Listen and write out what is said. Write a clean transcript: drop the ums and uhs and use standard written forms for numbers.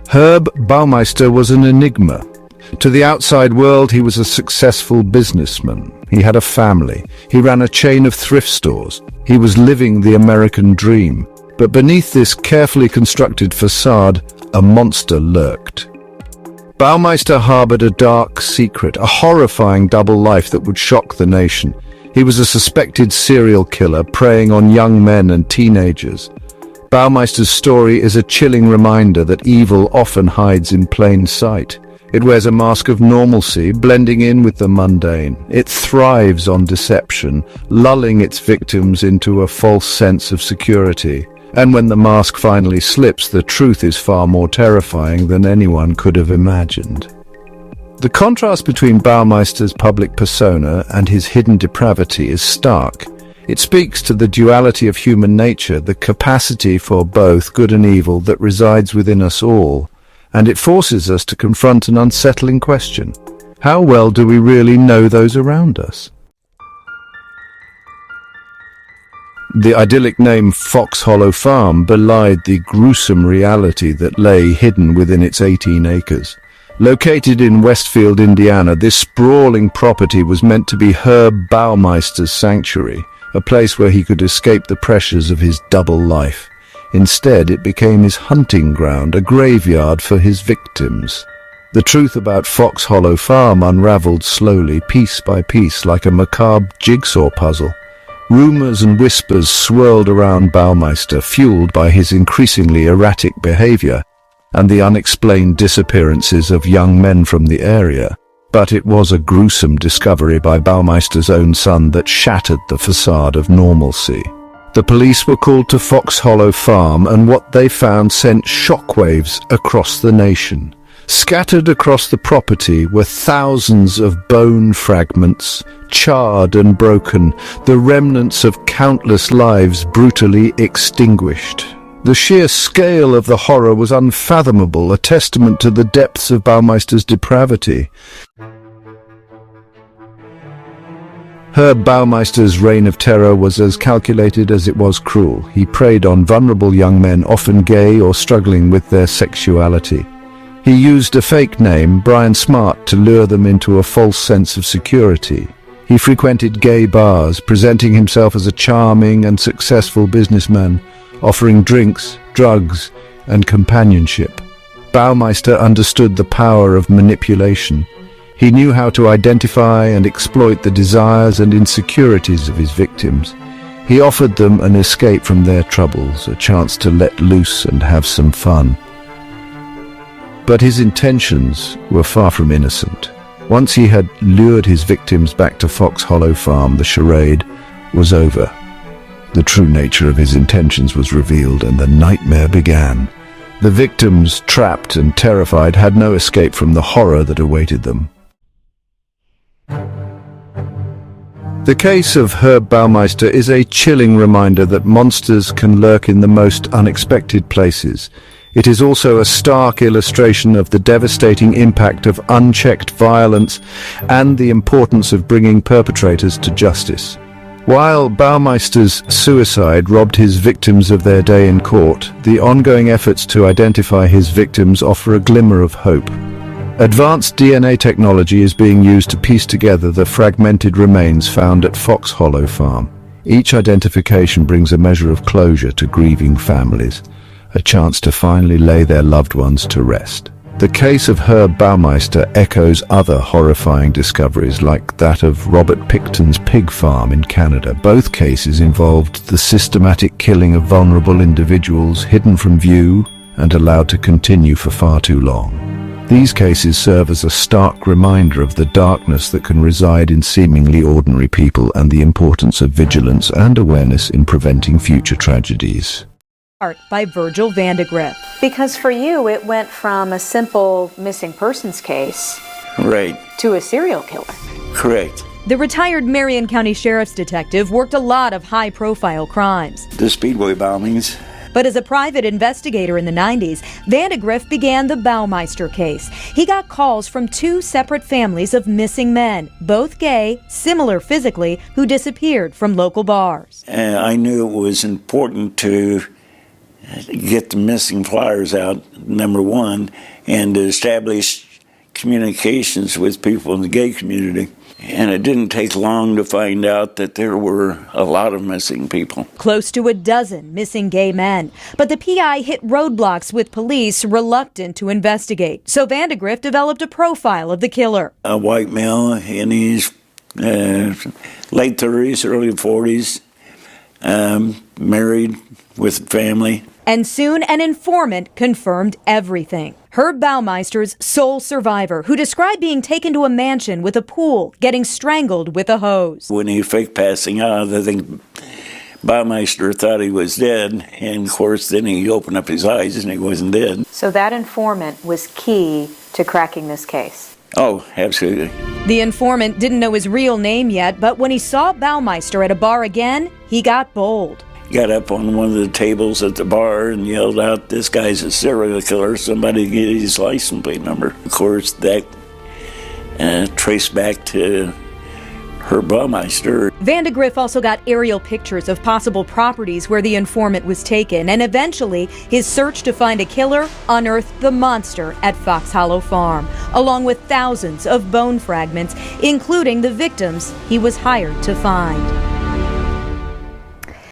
Herb Baumeister was an enigma. To the outside world, he was a successful businessman. He had a family. He ran a chain of thrift stores. He was living the American dream. But beneath this carefully constructed facade, a monster lurked. Baumeister harbored a dark secret, a horrifying double life that would shock the nation. He was a suspected serial killer preying on young men and teenagers. Baumeister's story is a chilling reminder that evil often hides in plain sight. It wears a mask of normalcy, blending in with the mundane. It thrives on deception, lulling its victims into a false sense of security. And when the mask finally slips, the truth is far more terrifying than anyone could have imagined. The contrast between Baumeister's public persona and his hidden depravity is stark. It speaks to the duality of human nature, the capacity for both good and evil that resides within us all, and it forces us to confront an unsettling question. How well do we really know those around us? The idyllic name Fox Hollow Farm belied the gruesome reality that lay hidden within its 18 acres. Located in Westfield, Indiana, this sprawling property was meant to be Herb Baumeister's sanctuary, a place where he could escape the pressures of his double life. Instead, it became his hunting ground, a graveyard for his victims. The truth about Fox Hollow Farm unraveled slowly, piece by piece, like a macabre jigsaw puzzle. Rumors and whispers swirled around Baumeister, fueled by his increasingly erratic behavior and the unexplained disappearances of young men from the area. But it was a gruesome discovery by Baumeister's own son that shattered the facade of normalcy. The police were called to Fox Hollow Farm, and what they found sent shockwaves across the nation. Scattered across the property were thousands of bone fragments, charred and broken, the remnants of countless lives brutally extinguished. The sheer scale of the horror was unfathomable, a testament to the depths of Baumeister's depravity. Herb Baumeister's reign of terror was as calculated as it was cruel. He preyed on vulnerable young men, often gay or struggling with their sexuality. He used a fake name, Brian Smart, to lure them into a false sense of security. He frequented gay bars, presenting himself as a charming and successful businessman, offering drinks, drugs, and companionship. Baumeister understood the power of manipulation. He knew how to identify and exploit the desires and insecurities of his victims. He offered them an escape from their troubles, a chance to let loose and have some fun. But his intentions were far from innocent. Once he had lured his victims back to Fox Hollow Farm, the charade was over. The true nature of his intentions was revealed, and the nightmare began. The victims, trapped and terrified, had no escape from the horror that awaited them. The case of Herb Baumeister is a chilling reminder that monsters can lurk in the most unexpected places. It is also a stark illustration of the devastating impact of unchecked violence and the importance of bringing perpetrators to justice. While Baumeister's suicide robbed his victims of their day in court, the ongoing efforts to identify his victims offer a glimmer of hope. Advanced DNA technology is being used to piece together the fragmented remains found at Fox Hollow Farm. Each identification brings a measure of closure to grieving families, a chance to finally lay their loved ones to rest. The case of Herb Baumeister echoes other horrifying discoveries like that of Robert Picton's pig farm in Canada. Both cases involved the systematic killing of vulnerable individuals, hidden from view and allowed to continue for far too long. These cases serve as a stark reminder of the darkness that can reside in seemingly ordinary people and the importance of vigilance and awareness in preventing future tragedies. Art by Virgil Vandegrift. Because for you, it went from a simple missing persons case Right. to a serial killer. Correct. The retired Marion County Sheriff's detective worked a lot of high-profile crimes. The Speedway bombings. But as a private investigator in the 90s, Vandegrift began the Baumeister case. He got calls from two separate families of missing men, both gay, similar physically, who disappeared from local bars. I knew it was important to get the missing flyers out, number one, and to establish communications with people in the gay community. And it didn't take long to find out that there were a lot of missing people. Close to a dozen missing gay men. But the PI hit roadblocks with police reluctant to investigate. So Vandegrift developed a profile of the killer. A white male in his late 30s, early 40s, married with a family. And soon an informant confirmed everything. Herb Baumeister's sole survivor, who described being taken to a mansion with a pool, getting strangled with a hose. When he faked passing out, I think Baumeister thought he was dead, and of course then he opened up his eyes and he wasn't dead. So that informant was key to cracking this case. Oh, absolutely. The informant didn't know his real name yet, but when he saw Baumeister at a bar again, he got bold. Got up on one of the tables at the bar and yelled out, "This guy's a serial killer, somebody get his license plate number." Of course, that traced back to Herb Baumeister. Vandegrift also got aerial pictures of possible properties where the informant was taken, and eventually his search to find a killer unearthed the monster at Fox Hollow Farm, along with thousands of bone fragments, including the victims he was hired to find.